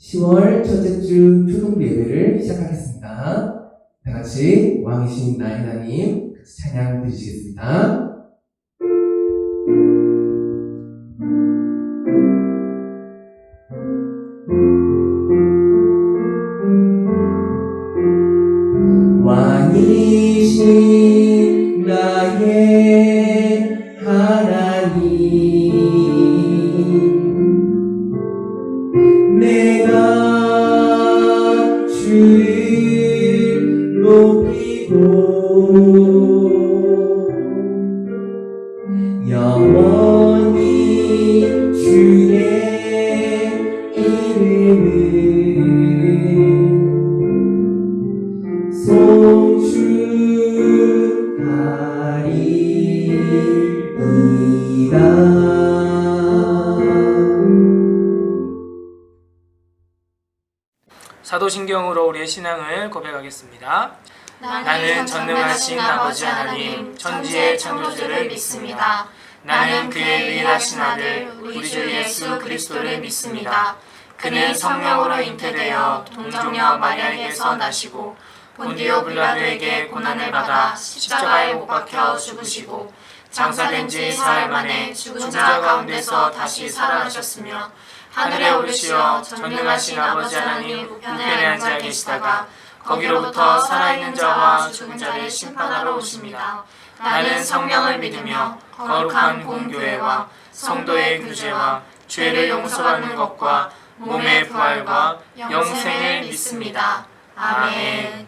10월 첫째 주 초등부 예배를 시작하겠습니다. 다 같이 왕이신 나의 하나님 찬양 드리시겠습니다. 왕이신 나의 하나님, 내가 주를 높이고 영원히 주의 이름을 송축하리이다. 사도신경으로 우리의 신앙을 고백하겠습니다. 나는 전능하신 아버지 하나님 천지의 창조주를 믿습니다. 나는 그의 유일하신 아들 우리 주 예수 그리스도를 믿습니다. 그는 성령으로 잉태되어 동정녀 마리아에게서 나시고 본디오 빌라도에게 고난을 받아 십자가에 못 박혀 죽으시고 장사된 지 사흘 만에 죽은 자 가운데서 다시 살아나셨으며 하늘에 오르시어 전능하신 아버지 하나님 우편에 앉아 계시다가 거기로부터 살아있는 자와 죽은 자를 심판하러 오십니다. 나는 성령을 믿으며 거룩한 공교회와 성도의 교제와 죄를 용서받는 것과 몸의 부활과 영생을 믿습니다. 아멘.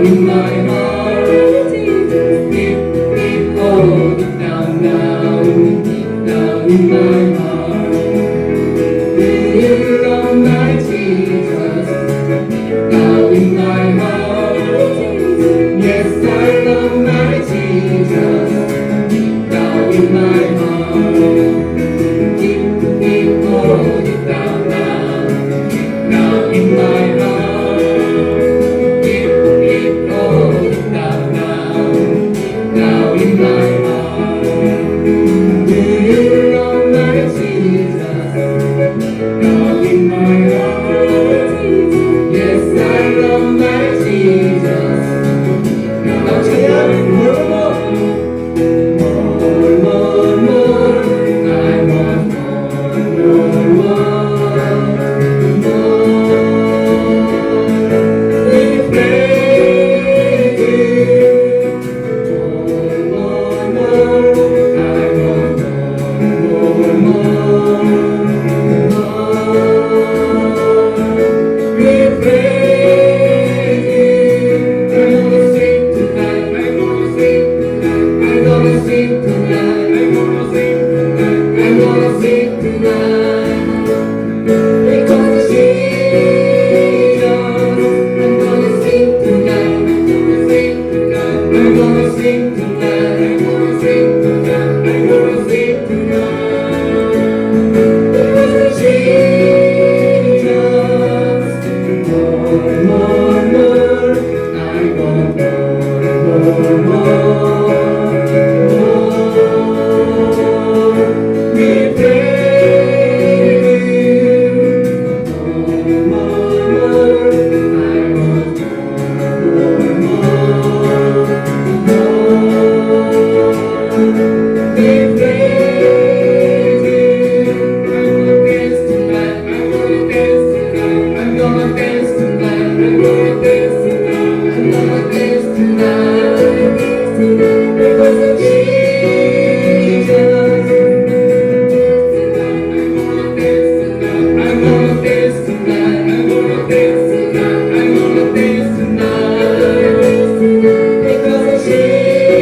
in my heart. Deep, deep, oh, deep down, deep down in my heart. Do you love my Jesus? Deep down in my heart. Yes, I love my Jesus. Deep down in my heart. Deep, deep, oh, deep down, in my heart. Deep, deep, oh, deep down, in my heart. Do you love my Jesus? Down in my heart. Yes, I love my Jesus. Now say more, more. I want more. We praise you. More. I want more. We praise you. I'm gonna sing tonight. I'm gonna sing tonight. I'm gonna sing tonight. I'm gonna sing tonight. I'm gonna sing tonight. Because Jesus, I'm gonna sing tonight. I'm gonna sing tonight. I'm gonna sing tonight. I'm gonna sing tonight. I'm gonna sing tonight. Because Jesus, more. I want more. We praise you. More. I want more. We praise you. I'm gonna dance tonight. I'm gonna dance tonight. I'm gonna dance tonight. I'm gonna dance tonight. Because of Jesus. I'm gonna dance tonight. I'm gonna dance tonight. I'm gonna dance tonight. I'm gonna dance tonight. Because of Jesus.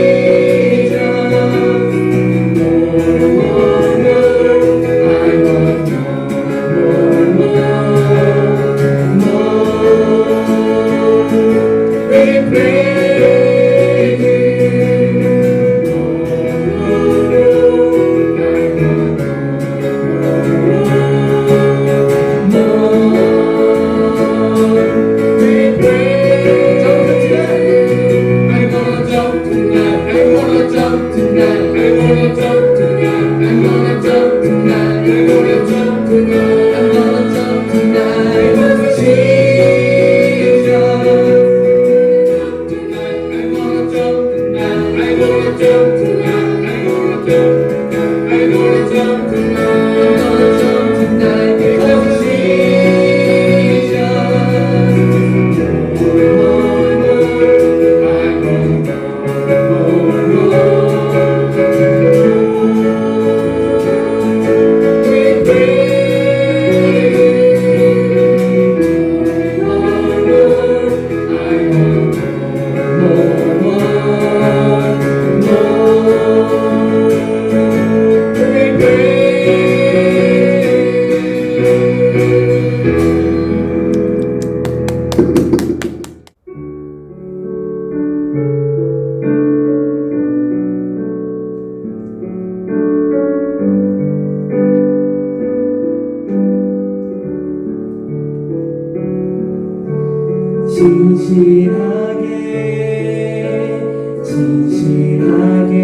진실하게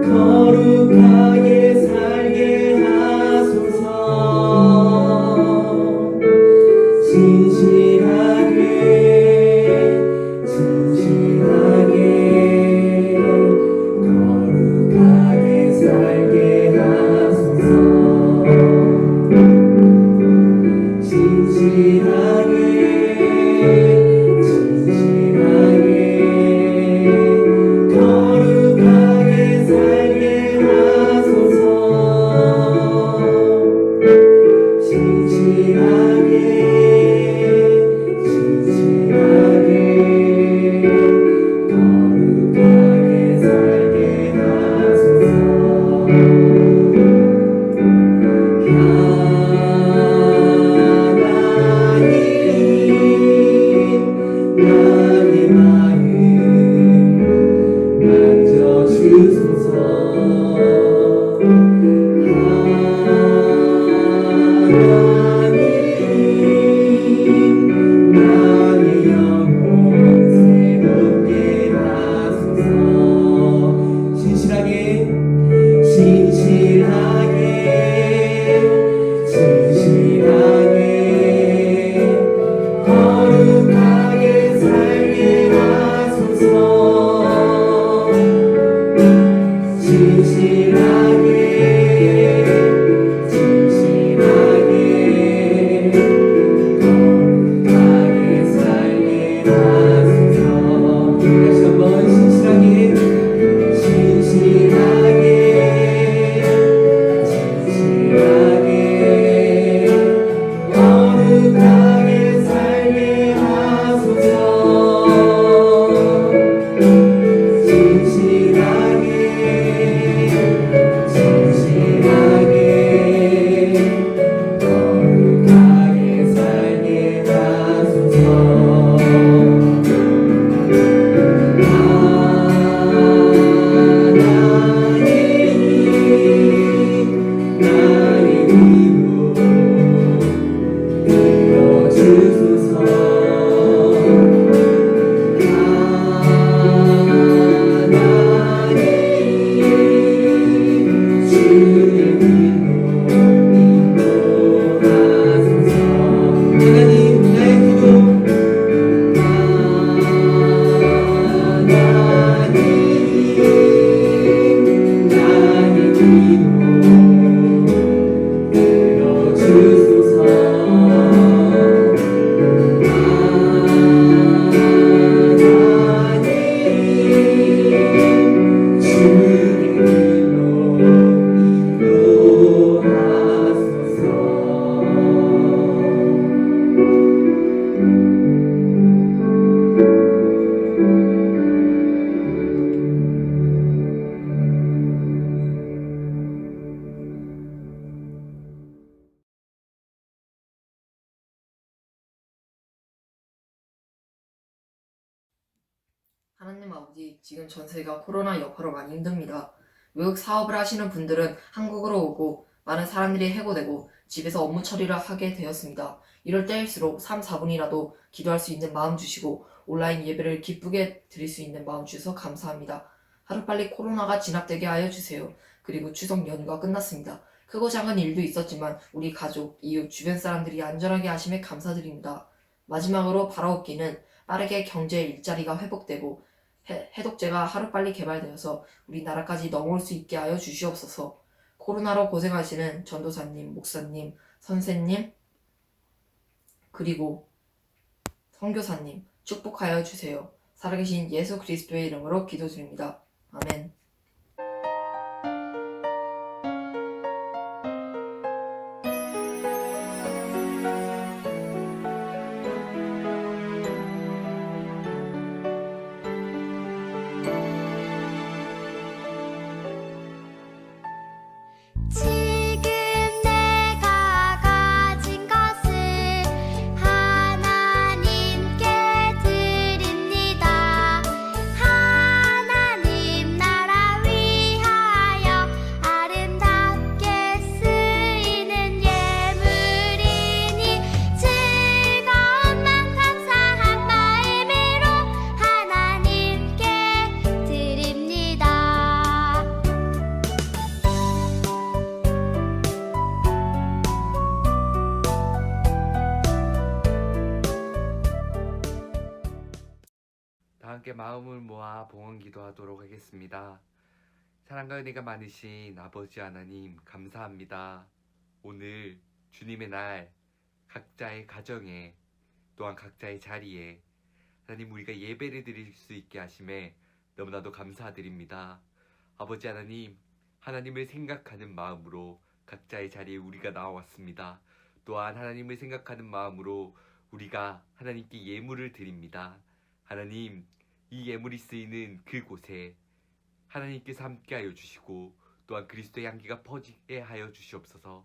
거룩하게 살게 하소서. 진실하게 거룩하게 살게 하소서. 진실하게 하나님 아버지, 지금 전 세계가 코로나 여파로 많이 힘듭니다. 외국 사업을 하시는 분들은 한국으로 오고 많은 사람들이 해고되고 집에서 업무 처리를 하게 되었습니다. 이럴 때일수록 3, 4분이라도 기도할 수 있는 마음 주시고 온라인 예배를 기쁘게 드릴 수 있는 마음 주셔서 감사합니다. 하루빨리 코로나가 진압되게 하여 주세요. 그리고 추석 연휴가 끝났습니다. 크고 작은 일도 있었지만 우리 가족, 이웃, 주변 사람들이 안전하게 하심에 감사드립니다. 마지막으로 바라옵기는 빠르게 경제 일자리가 회복되고 해독제가 하루빨리 개발되어서 우리나라까지 넘어올 수 있게 하여 주시옵소서. 코로나로 고생하시는 전도사님, 목사님, 선생님, 그리고 선교사님 축복하여 주세요. 살아계신 예수 그리스도의 이름으로 기도드립니다. 아멘. 지금 내가 가진 것을 하나님께 드립니다. 하나님 나라 위하여 아름답게 쓰이는 예물이니 즐거운 맘 감사한 마음으로 하나님께 드립니다. 다 함께 마음을 모아 봉헌 기도하도록 하겠습니다. 사랑과 은혜가 많으신 아버지 하나님 감사합니다. 오늘 주님의 날 각자의 가정에 또한 각자의 자리에 하나님 우리가 예배를 드릴 수 있게 하심에 너무나도 감사드립니다. 아버지 하나님, 하나님을 생각하는 마음으로 각자의 자리에 우리가 나왔습니다. 또한 하나님을 생각하는 마음으로 우리가 하나님께 예물을 드립니다. 하나님, 이 예물이 쓰이는 그곳에 하나님께서 함께하여 주시고 또한 그리스도의 향기가 퍼지게 하여 주시옵소서.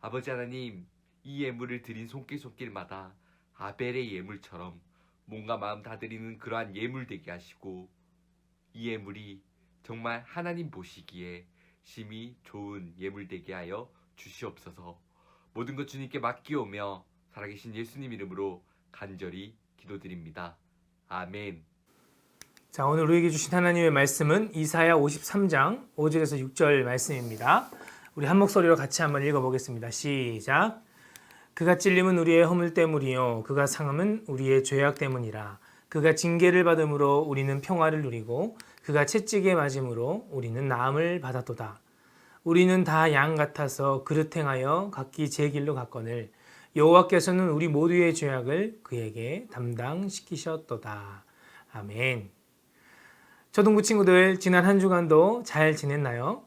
아버지 하나님, 이 예물을 드린 손길마다 아벨의 예물처럼 몸과 마음 다 드리는 그러한 예물 되게 하시고 이 예물이 정말 하나님 보시기에 심히 좋은 예물 되게 하여 주시옵소서. 모든 것 주님께 맡기오며 살아계신 예수님 이름으로 간절히 기도드립니다. 아멘. 자, 오늘 우리에게 주신 하나님의 말씀은 이사야 53장 5절에서 6절 말씀입니다. 우리 한 목소리로 같이 한번 읽어보겠습니다. 시작. 그가 찔림은 우리의 허물 때문이요 그가 상함은 우리의 죄악 때문이라. 그가 징계를 받음으로 우리는 평화를 누리고 그가 채찍에 맞음으로 우리는 나음을 받았도다. 우리는 다 양 같아서 그릇 행하여 각기 제 길로 갔거늘 여호와께서는 우리 모두의 죄악을 그에게 담당시키셨도다. 아멘. 초등부 친구들, 지난 한 주간도 잘 지냈나요?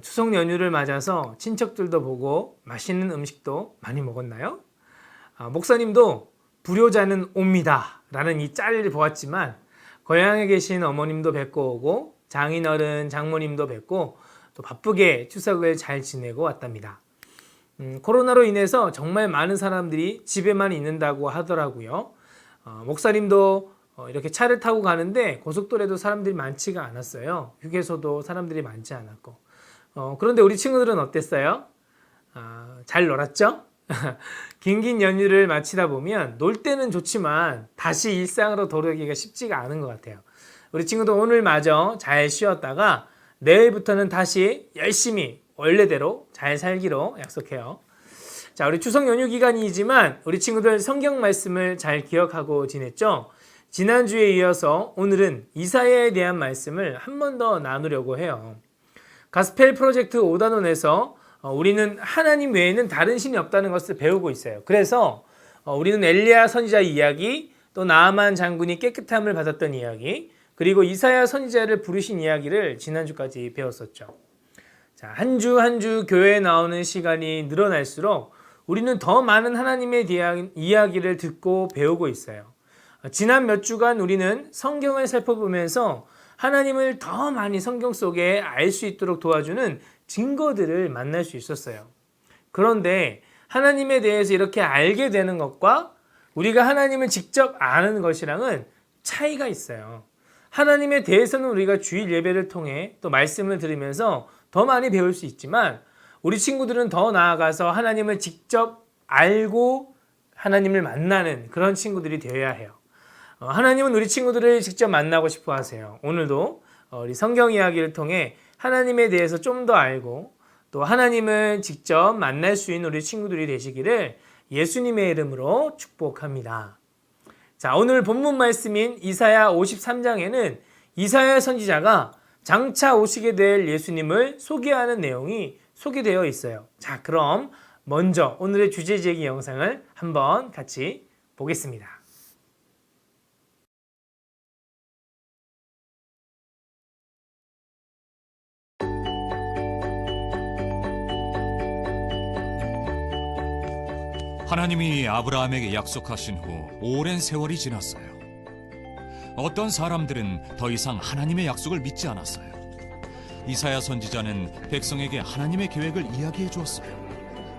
추석 연휴를 맞아서 친척들도 보고 맛있는 음식도 많이 먹었나요? 목사님도 불효자는 옵니다 라는 이 짤을 보았지만 고향에 계신 어머님도 뵙고 오고 장인어른, 장모님도 뵙고 또 바쁘게 추석을 잘 지내고 왔답니다. 코로나로 인해서 정말 많은 사람들이 집에만 있는다고 하더라고요. 목사님도 이렇게 차를 타고 가는데 고속도로에도 사람들이 많지가 않았어요. 휴게소도 사람들이 많지 않았고. 그런데 우리 친구들은 어땠어요? 잘 놀았죠? 긴 연휴를 마치다 보면 놀 때는 좋지만 다시 일상으로 돌아오기가 쉽지가 않은 것 같아요. 우리 친구도 오늘마저 잘 쉬었다가 내일부터는 다시 열심히 원래대로 잘 살기로 약속해요. 자, 우리 추석 연휴 기간이지만 우리 친구들 성경 말씀을 잘 기억하고 지냈죠? 지난주에 이어서 오늘은 이사야에 대한 말씀을 한 번 더 나누려고 해요. 가스펠 프로젝트 5단원에서 우리는 하나님 외에는 다른 신이 없다는 것을 배우고 있어요. 그래서 우리는 엘리야 선지자 이야기, 또 나아만 장군이 깨끗함을 받았던 이야기, 그리고 이사야 선지자를 부르신 이야기를 지난주까지 배웠었죠. 자, 한 주 한 주 교회에 나오는 시간이 늘어날수록 우리는 더 많은 하나님에 대한 이야기를 듣고 배우고 있어요. 지난 몇 주간 우리는 성경을 살펴보면서 하나님을 더 많이 성경 속에 알 수 있도록 도와주는 증거들을 만날 수 있었어요. 그런데 하나님에 대해서 이렇게 알게 되는 것과 우리가 하나님을 직접 아는 것이랑은 차이가 있어요. 하나님에 대해서는 우리가 주일 예배를 통해 또 말씀을 들으면서 더 많이 배울 수 있지만 우리 친구들은 더 나아가서 하나님을 직접 알고 하나님을 만나는 그런 친구들이 되어야 해요. 하나님은 우리 친구들을 직접 만나고 싶어 하세요. 오늘도 우리 성경 이야기를 통해 하나님에 대해서 좀 더 알고 또 하나님을 직접 만날 수 있는 우리 친구들이 되시기를 예수님의 이름으로 축복합니다. 자, 오늘 본문 말씀인 이사야 53장에는 이사야 선지자가 장차 오시게 될 예수님을 소개하는 내용이 소개되어 있어요. 자, 그럼 먼저 오늘의 주제 제기 영상을 한번 같이 보겠습니다. 하나님이 아브라함에게 약속하신 후 오랜 세월이 지났어요. 어떤 사람들은 더 이상 하나님의 약속을 믿지 않았어요. 이사야 선지자는 백성에게 하나님의 계획을 이야기해 주었어요.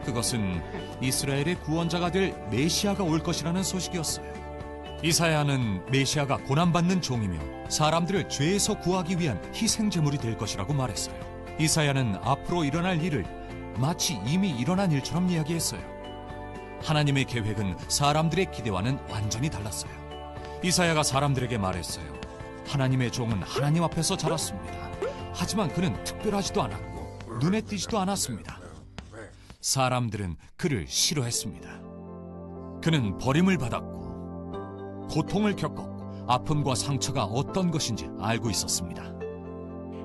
그것은 이스라엘의 구원자가 될 메시아가 올 것이라는 소식이었어요. 이사야는 메시아가 고난받는 종이며 사람들을 죄에서 구하기 위한 희생제물이 될 것이라고 말했어요. 이사야는 앞으로 일어날 일을 마치 이미 일어난 일처럼 이야기했어요. 하나님의 계획은 사람들의 기대와는 완전히 달랐어요. 이사야가 사람들에게 말했어요. 하나님의 종은 하나님 앞에서 자랐습니다. 하지만 그는 특별하지도 않았고 눈에 띄지도 않았습니다. 사람들은 그를 싫어했습니다. 그는 버림을 받았고 고통을 겪었고 아픔과 상처가 어떤 것인지 알고 있었습니다.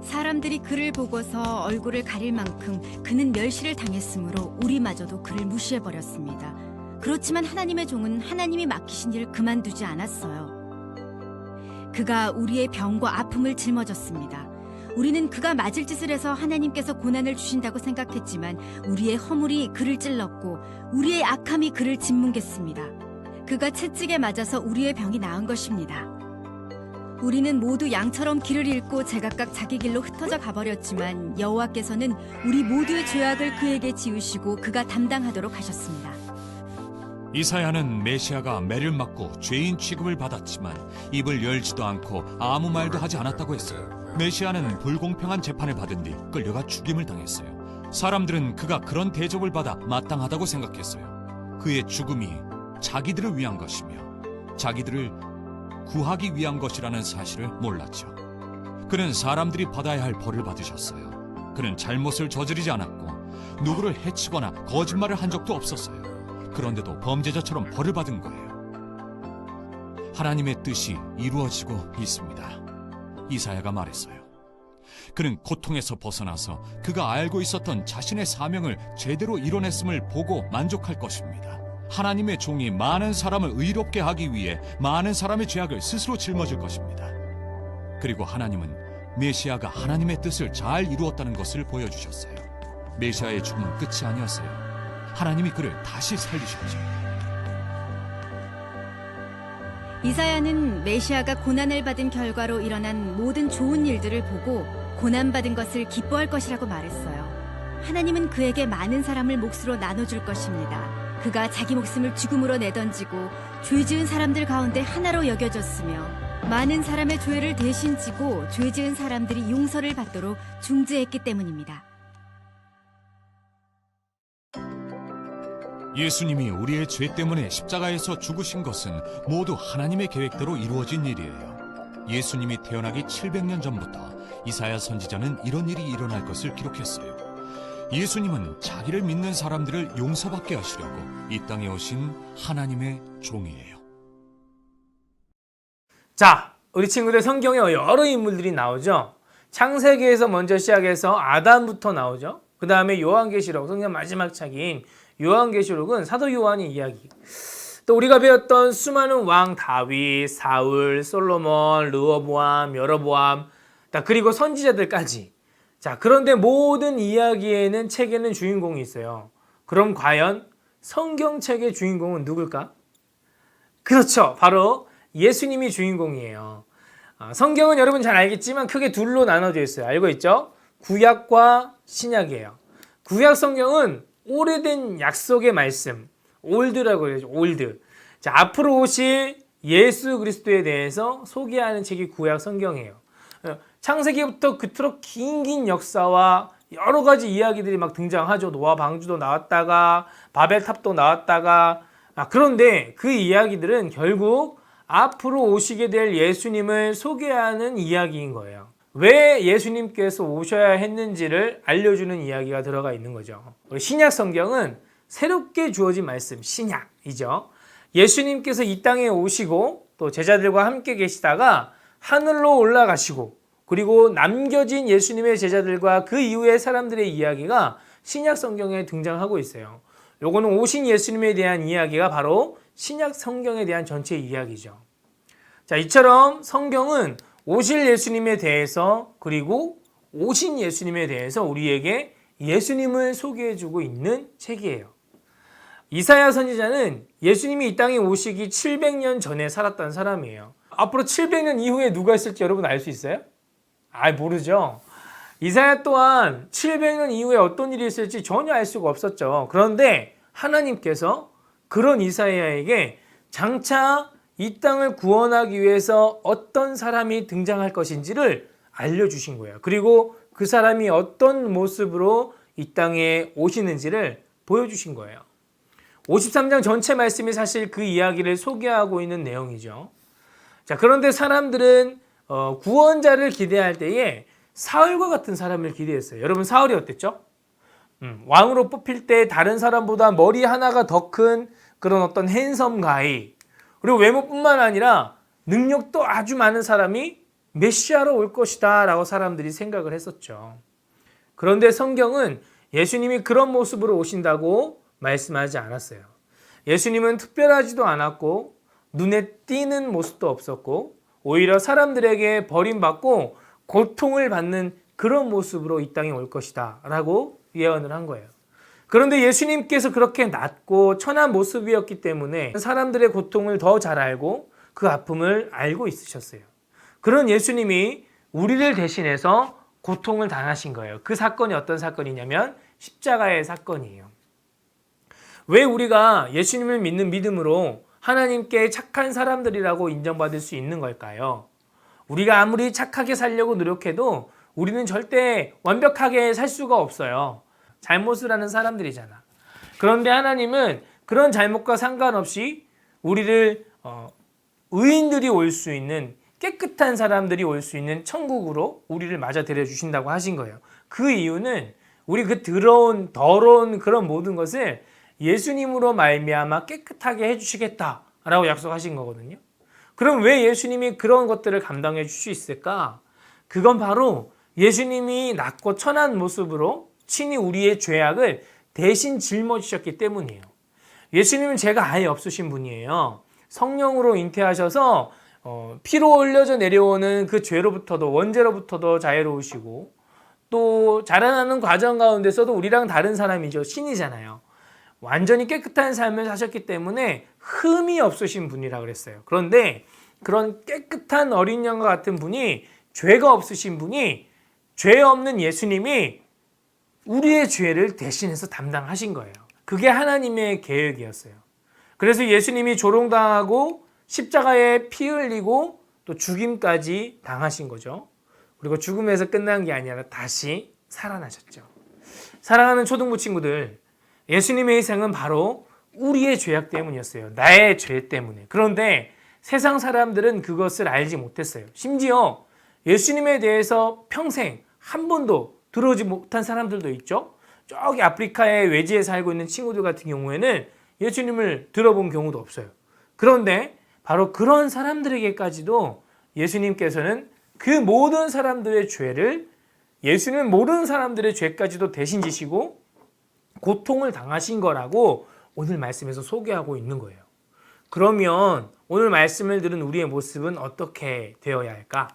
사람들이 그를 보고서 얼굴을 가릴 만큼 그는 멸시를 당했으므로 우리마저도 그를 무시해버렸습니다. 그렇지만 하나님의 종은 하나님이 맡기신 일을 그만두지 않았어요. 그가 우리의 병과 아픔을 짊어졌습니다. 우리는 그가 맞을 짓을 해서 하나님께서 고난을 주신다고 생각했지만 우리의 허물이 그를 찔렀고 우리의 악함이 그를 짓뭉갰습니다. 그가 채찍에 맞아서 우리의 병이 나은 것입니다. 우리는 모두 양처럼 길을 잃고 제각각 자기 길로 흩어져 가버렸지만 여호와께서는 우리 모두의 죄악을 그에게 지으시고 그가 담당하도록 하셨습니다. 이사야는 메시아가 매를 맞고 죄인 취급을 받았지만 입을 열지도 않고 아무 말도 하지 않았다고 했어요. 메시아는 불공평한 재판을 받은 뒤 끌려가 죽임을 당했어요. 사람들은 그가 그런 대접을 받아 마땅하다고 생각했어요. 그의 죽음이 자기들을 위한 것이며 자기들을 구하기 위한 것이라는 사실을 몰랐죠. 그는 사람들이 받아야 할 벌을 받으셨어요. 그는 잘못을 저지르지 않았고 누구를 해치거나 거짓말을 한 적도 없었어요. 그런데도 범죄자처럼 벌을 받은 거예요. 하나님의 뜻이 이루어지고 있습니다. 이사야가 말했어요. 그는 고통에서 벗어나서 그가 알고 있었던 자신의 사명을 제대로 이뤄냈음을 보고 만족할 것입니다. 하나님의 종이 많은 사람을 의롭게 하기 위해 많은 사람의 죄악을 스스로 짊어질 것입니다. 그리고 하나님은 메시아가 하나님의 뜻을 잘 이루었다는 것을 보여주셨어요. 메시아의 죽음은 끝이 아니었어요. 하나님이 그를 다시 살리셨죠. 이사야는 메시아가 고난을 받은 결과로 일어난 모든 좋은 일들을 보고 고난받은 것을 기뻐할 것이라고 말했어요. 하나님은 그에게 많은 사람을 몫으로 나눠줄 것입니다. 그가 자기 목숨을 죽음으로 내던지고 죄 지은 사람들 가운데 하나로 여겨졌으며 많은 사람의 죄를 대신 지고 죄 지은 사람들이 용서를 받도록 중재했기 때문입니다. 예수님이 우리의 죄 때문에 십자가에서 죽으신 것은 모두 하나님의 계획대로 이루어진 일이에요. 예수님이 태어나기 700년 전부터 이사야 선지자는 이런 일이 일어날 것을 기록했어요. 예수님은 자기를 믿는 사람들을 용서받게 하시려고 이 땅에 오신 하나님의 종이에요. 자, 우리 친구들 성경에 여러 인물들이 나오죠. 창세기에서 먼저 시작해서 아담부터 나오죠. 그 다음에 요한계시록, 성경 마지막 책인 요한계시록은 사도 요한의 이야기. 또 우리가 배웠던 수많은 왕 다윗, 사울, 솔로몬, 르호보암, 여로보암, 그리고 선지자들까지. 자, 그런데 모든 이야기에는 책에는 주인공이 있어요. 그럼 과연 성경책의 주인공은 누굴까? 그렇죠. 바로 예수님이 주인공이에요. 성경은 여러분 잘 알겠지만 크게 둘로 나눠져 있어요. 알고 있죠? 구약과 신약이에요. 구약 성경은 오래된 약속의 말씀, 올드라고 그러죠. 올드. 자, 앞으로 오실 예수 그리스도에 대해서 소개하는 책이 구약 성경이에요. 창세기부터 그토록 긴 역사와 여러 가지 이야기들이 막 등장하죠. 노아 방주도 나왔다가 바벨탑도 나왔다가 그런데 그 이야기들은 결국 앞으로 오시게 될 예수님을 소개하는 이야기인 거예요. 왜 예수님께서 오셔야 했는지를 알려주는 이야기가 들어가 있는 거죠. 신약 성경은 새롭게 주어진 말씀, 신약이죠. 예수님께서 이 땅에 오시고 또 제자들과 함께 계시다가 하늘로 올라가시고 그리고 남겨진 예수님의 제자들과 그 이후의 사람들의 이야기가 신약 성경에 등장하고 있어요. 요거는 오신 예수님에 대한 이야기가 바로 신약 성경에 대한 전체 이야기죠. 자, 이처럼 성경은 오실 예수님에 대해서 그리고 오신 예수님에 대해서 우리에게 예수님을 소개해주고 있는 책이에요. 이사야 선지자는 예수님이 이 땅에 오시기 700년 전에 살았던 사람이에요. 앞으로 700년 이후에 누가 있을지 여러분 알 수 있어요? 모르죠. 이사야 또한 700년 이후에 어떤 일이 있을지 전혀 알 수가 없었죠. 그런데 하나님께서 그런 이사야에게 장차 이 땅을 구원하기 위해서 어떤 사람이 등장할 것인지를 알려주신 거예요. 그리고 그 사람이 어떤 모습으로 이 땅에 오시는지를 보여주신 거예요. 53장 전체 말씀이 사실 그 이야기를 소개하고 있는 내용이죠. 자, 그런데 사람들은 구원자를 기대할 때에 사울과 같은 사람을 기대했어요. 여러분, 사울이 어땠죠? 왕으로 뽑힐 때 다른 사람보다 머리 하나가 더 큰 그런 어떤 핸섬 가이, 그리고 외모뿐만 아니라 능력도 아주 많은 사람이 메시아로 올 것이다 라고 사람들이 생각을 했었죠. 그런데 성경은 예수님이 그런 모습으로 오신다고 말씀하지 않았어요. 예수님은 특별하지도 않았고 눈에 띄는 모습도 없었고 오히려 사람들에게 버림받고 고통을 받는 그런 모습으로 이 땅에 올 것이다 라고 예언을 한 거예요. 그런데 예수님께서 그렇게 낮고 천한 모습이었기 때문에 사람들의 고통을 더 잘 알고 그 아픔을 알고 있으셨어요. 그런 예수님이 우리를 대신해서 고통을 당하신 거예요. 그 사건이 어떤 사건이냐면 십자가의 사건이에요. 왜 우리가 예수님을 믿는 믿음으로 하나님께 착한 사람들이라고 인정받을 수 있는 걸까요? 우리가 아무리 착하게 살려고 노력해도 우리는 절대 완벽하게 살 수가 없어요. 잘못을 하는 사람들이잖아. 그런데 하나님은 그런 잘못과 상관없이 우리를 의인들이 올 수 있는, 깨끗한 사람들이 올 수 있는 천국으로 우리를 맞아들여 주신다고 하신 거예요. 그 이유는 우리 그 더러운 그런 모든 것을 예수님으로 말미암아 깨끗하게 해주시겠다라고 약속하신 거거든요. 그럼 왜 예수님이 그런 것들을 감당해 줄 수 있을까? 그건 바로 예수님이 낮고 천한 모습으로 친히 우리의 죄악을 대신 짊어지셨기 때문이에요. 예수님은 죄가 아예 없으신 분이에요. 성령으로 잉태하셔서 피로 흘려져 내려오는 그 죄로부터도, 원죄로부터도 자유로우시고 또 자라나는 과정 가운데서도 우리랑 다른 사람이죠. 신이잖아요. 완전히 깨끗한 삶을 사셨기 때문에 흠이 없으신 분이라고 그랬어요. 그런데 그런 깨끗한 어린 양과 같은 분이, 죄가 없으신 분이, 죄 없는 예수님이 우리의 죄를 대신해서 담당하신 거예요. 그게 하나님의 계획이었어요. 그래서 예수님이 조롱당하고 십자가에 피 흘리고 또 죽임까지 당하신 거죠. 그리고 죽음에서 끝난 게 아니라 다시 살아나셨죠. 사랑하는 초등부 친구들, 예수님의 희생은 바로 우리의 죄악 때문이었어요. 나의 죄 때문에. 그런데 세상 사람들은 그것을 알지 못했어요. 심지어 예수님에 대해서 평생 한 번도 들어오지 못한 사람들도 있죠. 저기 아프리카의 외지에 살고 있는 친구들 같은 경우에는 예수님을 들어본 경우도 없어요. 그런데 바로 그런 사람들에게까지도 예수님께서는 그 모든 사람들의 죄를, 예수님은 모든 사람들의 죄까지도 대신 지시고 고통을 당하신 거라고 오늘 말씀에서 소개하고 있는 거예요. 그러면 오늘 말씀을 들은 우리의 모습은 어떻게 되어야 할까?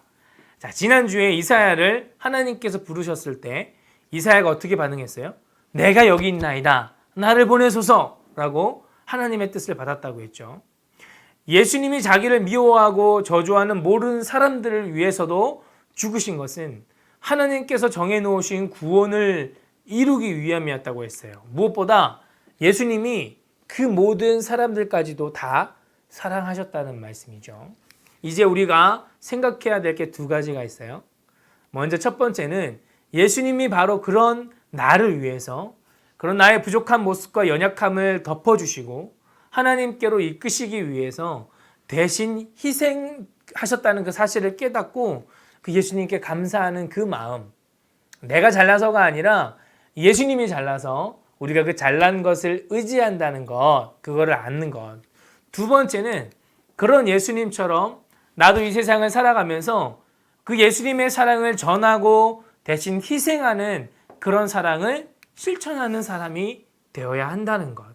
자, 지난주에 이사야를 하나님께서 부르셨을 때 이사야가 어떻게 반응했어요? 내가 여기 있나이다. 나를 보내소서 라고 하나님의 뜻을 받았다고 했죠. 예수님이 자기를 미워하고 저주하는 모든 사람들을 위해서도 죽으신 것은 하나님께서 정해놓으신 구원을 이루기 위함이었다고 했어요. 무엇보다 예수님이 그 모든 사람들까지도 다 사랑하셨다는 말씀이죠. 이제 우리가 생각해야 될 게 두 가지가 있어요. 먼저 첫 번째는 예수님이 바로 그런 나를 위해서 그런 나의 부족한 모습과 연약함을 덮어주시고 하나님께로 이끄시기 위해서 대신 희생하셨다는 그 사실을 깨닫고 그 예수님께 감사하는 그 마음, 내가 잘나서가 아니라 예수님이 잘나서 우리가 그 잘난 것을 의지한다는 것, 그거를 아는 것. 두 번째는 그런 예수님처럼 나도 이 세상을 살아가면서 그 예수님의 사랑을 전하고 대신 희생하는 그런 사랑을 실천하는 사람이 되어야 한다는 것.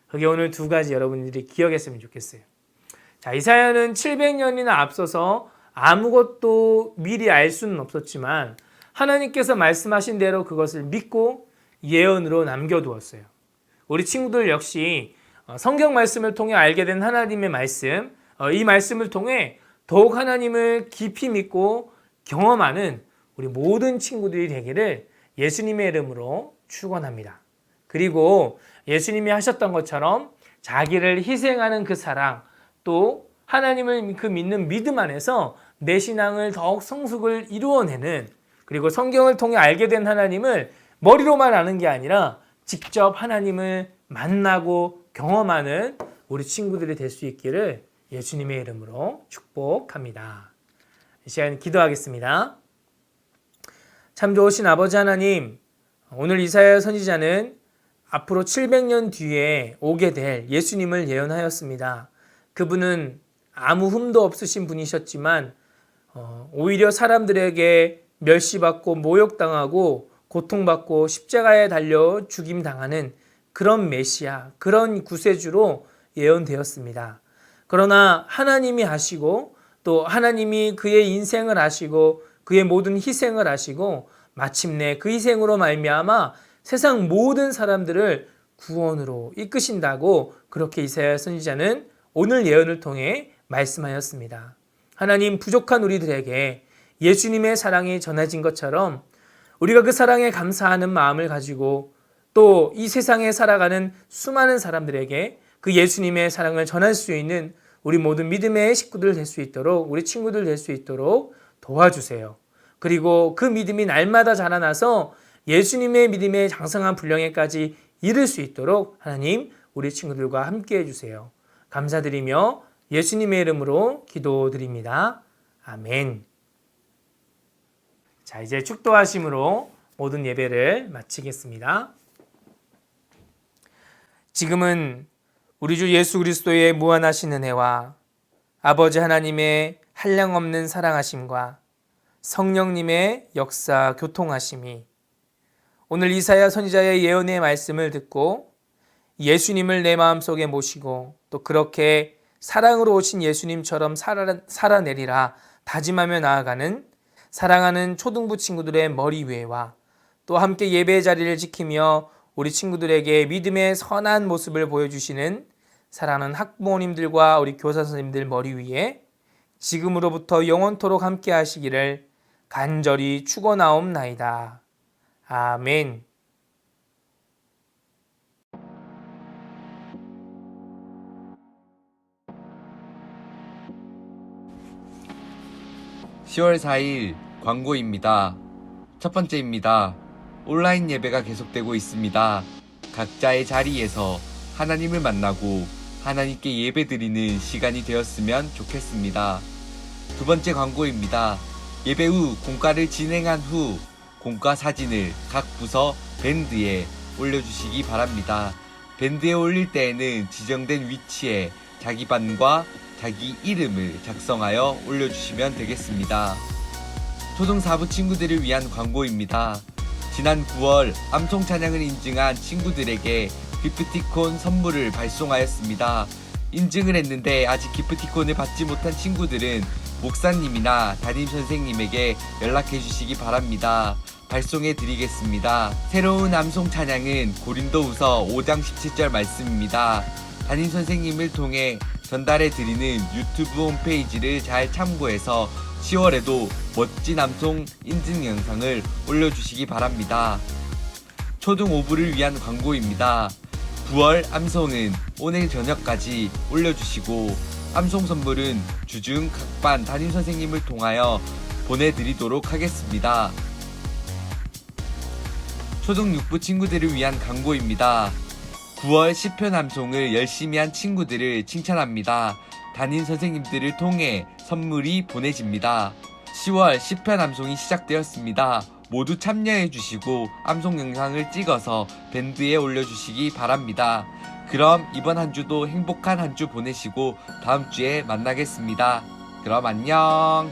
그게 오늘 두 가지 여러분들이 기억했으면 좋겠어요. 자, 이사야는 700년이나 앞서서 아무것도 미리 알 수는 없었지만 하나님께서 말씀하신 대로 그것을 믿고 예언으로 남겨두었어요. 우리 친구들 역시 성경 말씀을 통해 알게 된 하나님의 말씀, 이 말씀을 통해 더욱 하나님을 깊이 믿고 경험하는 우리 모든 친구들이 되기를 예수님의 이름으로 축원합니다. 그리고 예수님이 하셨던 것처럼 자기를 희생하는 그 사랑, 또 하나님을 그 믿는 믿음 안에서 내 신앙을 더욱 성숙을 이루어내는, 그리고 성경을 통해 알게 된 하나님을 머리로만 아는 게 아니라 직접 하나님을 만나고 경험하는 우리 친구들이 될 수 있기를 예수님의 이름으로 축복합니다. 이 시간 기도하겠습니다. 참 좋으신 아버지 하나님, 오늘 이사야 선지자는 앞으로 700년 뒤에 오게 될 예수님을 예언하였습니다. 그분은 아무 흠도 없으신 분이셨지만 오히려 사람들에게 멸시받고 모욕당하고 고통받고 십자가에 달려 죽임당하는 그런 메시아, 그런 구세주로 예언되었습니다. 그러나 하나님이 하시고 또 하나님이 그의 인생을 하시고 그의 모든 희생을 하시고 마침내 그 희생으로 말미암아 세상 모든 사람들을 구원으로 이끄신다고 그렇게 이사야 선지자는 오늘 예언을 통해 말씀하였습니다. 하나님, 부족한 우리들에게 예수님의 사랑이 전해진 것처럼 우리가 그 사랑에 감사하는 마음을 가지고 또 이 세상에 살아가는 수많은 사람들에게 그 예수님의 사랑을 전할 수 있는 우리 모든 믿음의 식구들 될 수 있도록, 우리 친구들 될 수 있도록 도와주세요. 그리고 그 믿음이 날마다 자라나서 예수님의 믿음의 장성한 분량에까지 이를 수 있도록 하나님, 우리 친구들과 함께 해주세요. 감사드리며 예수님의 이름으로 기도드립니다. 아멘. 자, 이제 축도하심으로 모든 예배를 마치겠습니다. 지금은 우리 주 예수 그리스도의 무한하신 은혜와 아버지 하나님의 한량없는 사랑하심과 성령님의 역사 교통하심이 오늘 이사야 선지자의 예언의 말씀을 듣고 예수님을 내 마음속에 모시고 또 그렇게 사랑으로 오신 예수님처럼 살아내리라 다짐하며 나아가는 사랑하는 초등부 친구들의 머리 위에와 또 함께 예배의 자리를 지키며 우리 친구들에게 믿음의 선한 모습을 보여주시는 사랑하는 학부모님들과 우리 교사 선생님들 머리 위에 지금으로부터 영원토록 함께 하시기를 간절히 축원하옵나이다. 아멘. (10월 4일) 광고입니다. 첫 번째입니다. 온라인 예배가 계속되고 있습니다. 각자의 자리에서 하나님을 만나고 하나님께 예배드리는 시간이 되었으면 좋겠습니다. 두 번째 광고입니다. 예배 후 공과를 진행한 후 공과 사진을 각 부서 밴드에 올려주시기 바랍니다. 밴드에 올릴 때에는 지정된 위치에 자기 반과 자기 이름을 작성하여 올려주시면 되겠습니다. 초등 4부 친구들을 위한 광고입니다. 지난 9월 암송 찬양을 인증한 친구들에게 기프티콘 선물을 발송하였습니다. 인증을 했는데 아직 기프티콘을 받지 못한 친구들은 목사님이나 담임선생님에게 연락해 주시기 바랍니다. 발송해 드리겠습니다. 새로운 암송 찬양은 고린도후서 5장 17절 말씀입니다. 담임선생님을 통해 전달해 드리는 유튜브 홈페이지를 잘 참고해서 10월에도 멋진 암송 인증 영상을 올려주시기 바랍니다. 초등 5부를 위한 광고입니다. 9월 암송은 오늘 저녁까지 올려주시고 암송 선물은 주중 각반 담임선생님을 통하여 보내드리도록 하겠습니다. 초등 6부 친구들을 위한 광고입니다. 9월 10편 암송을 열심히 한 친구들을 칭찬합니다. 담임 선생님들을 통해 선물이 보내집니다. 10월 10편 암송이 시작되었습니다. 모두 참여해주시고 암송 영상을 찍어서 밴드에 올려주시기 바랍니다. 그럼 이번 한 주도 행복한 한 주 보내시고 다음 주에 만나겠습니다. 그럼 안녕.